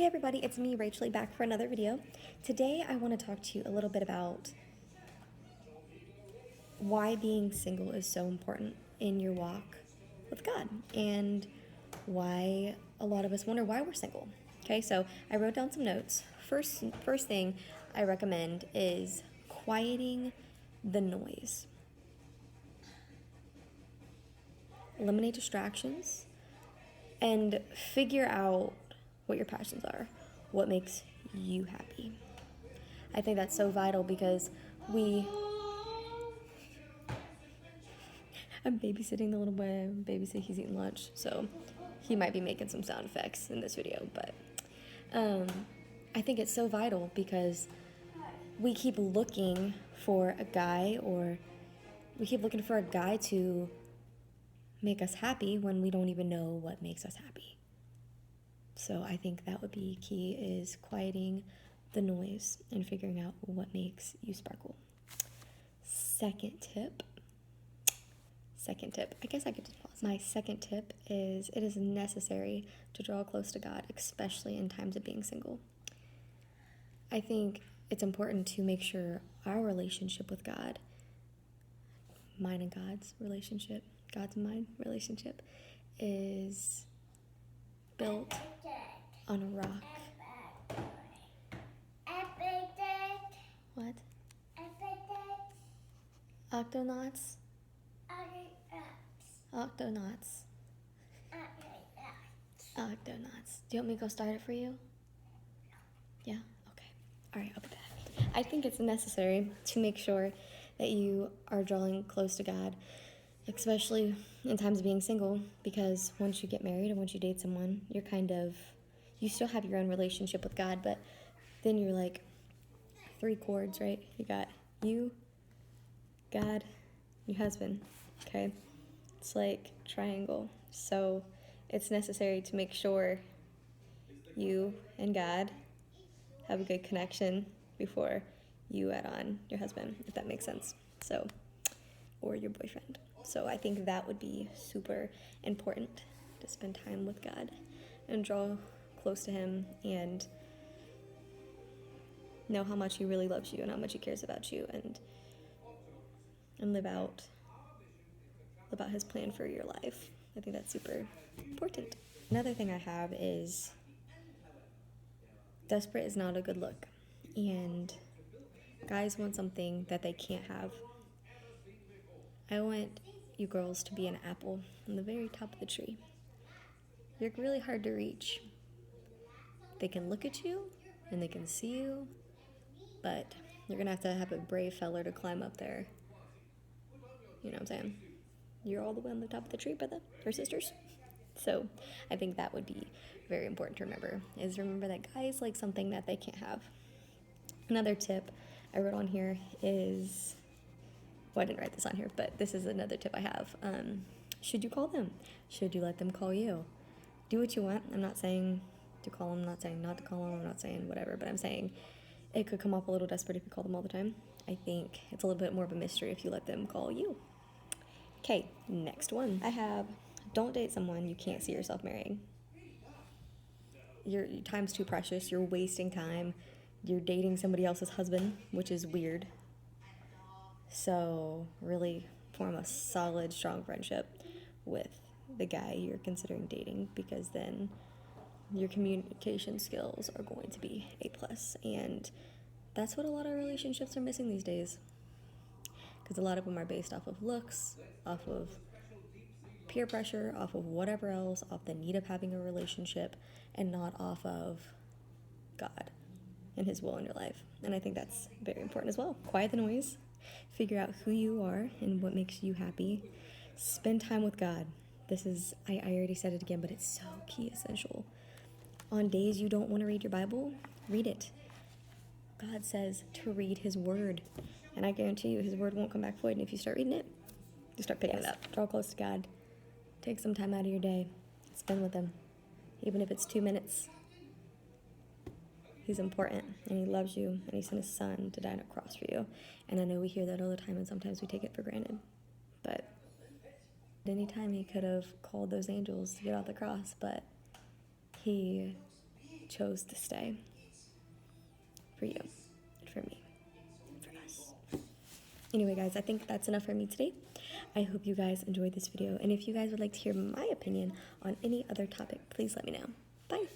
Hey everybody, it's me, Rachel, back for another video. Today I want to talk to you a little bit about why being single is so important in your walk with God and why a lot of us wonder why we're single. Okay, so I wrote down some notes. First thing I recommend is quieting the noise. Eliminate distractions and figure out what your passions are, what makes you happy. I think that's so vital because I'm babysitting the little boy. He's eating lunch, so he might be making some sound effects in this video, but I think it's so vital because we keep looking for a guy to make us happy when we don't even know what makes us happy. So I think that would be key, is quieting the noise and figuring out what makes you sparkle. Second tip, I guess I could just pause. My second tip is it is necessary to draw close to God, especially in times of being single. I think it's important to make sure our relationship with God, mine and God's relationship, God's and mine relationship, is built on a rock. What? Octonauts? Octonauts. Octonauts. Do you want me to go start it for you? Yeah? Okay. Alright, I'll be back. I think it's necessary to make sure that you are drawing close to God, especially in times of being single, because once you get married and once you date someone, you still have your own relationship with God, but then you're like 3 chords, right? You got you, God, your husband, okay? It's like triangle. So it's necessary to make sure you and God have a good connection before you add on your husband, if that makes sense. So, or your boyfriend. So I think that would be super important, to spend time with God and draw close to Him and know how much He really loves you and how much He cares about you, and live out His plan for your life. I think that's super important. Another thing I have is desperate is not a good look, and guys want something that they can't have. I want you girls to be an apple on the very top of the tree. You're really hard to reach. They can look at you and they can see you, but you're gonna have a brave feller to climb up there. You know what I'm saying? You're all the way on the top of the tree, brother or sisters. So I think that would be very important to remember that guys like something that they can't have. Another tip I wrote on here is, well, I didn't write this on here, but this is another tip I have. Should you call them? Should you let them call you? Do what you want. I'm not saying to call them, I'm not saying not to call them, I'm not saying whatever, but I'm saying it could come off a little desperate if you call them all the time. I think it's a little bit more of a mystery if you let them call you. Okay, next one. I have, don't date someone you can't see yourself marrying. Your time's too precious. You're wasting time. You're dating somebody else's husband, which is weird. So really form a solid, strong friendship with the guy you're considering dating, because then your communication skills are going to be A+. And that's what a lot of relationships are missing these days, because a lot of them are based off of looks, off of peer pressure, off of whatever else, off the need of having a relationship, and not off of God and His will in your life. And I think that's very important as well. Quiet the noise. Figure out who you are and what makes you happy. Spend time with God. I already said it again, but it's so key essential. On days you don't want to read your Bible, read it. God says to read His Word. And I guarantee you His Word won't come back void. And if you start reading it, you start picking it up. Draw close to God. Take some time out of your day. Spend with Him. Even if it's 2 minutes. He's important, and He loves you, and He sent His Son to die on a cross for you. And I know we hear that all the time, and sometimes we take it for granted. But anytime He could have called those angels to get off the cross, but He chose to stay for you, for me, for us. Anyway, guys, I think that's enough for me today. I hope you guys enjoyed this video, and if you guys would like to hear my opinion on any other topic, please let me know. Bye.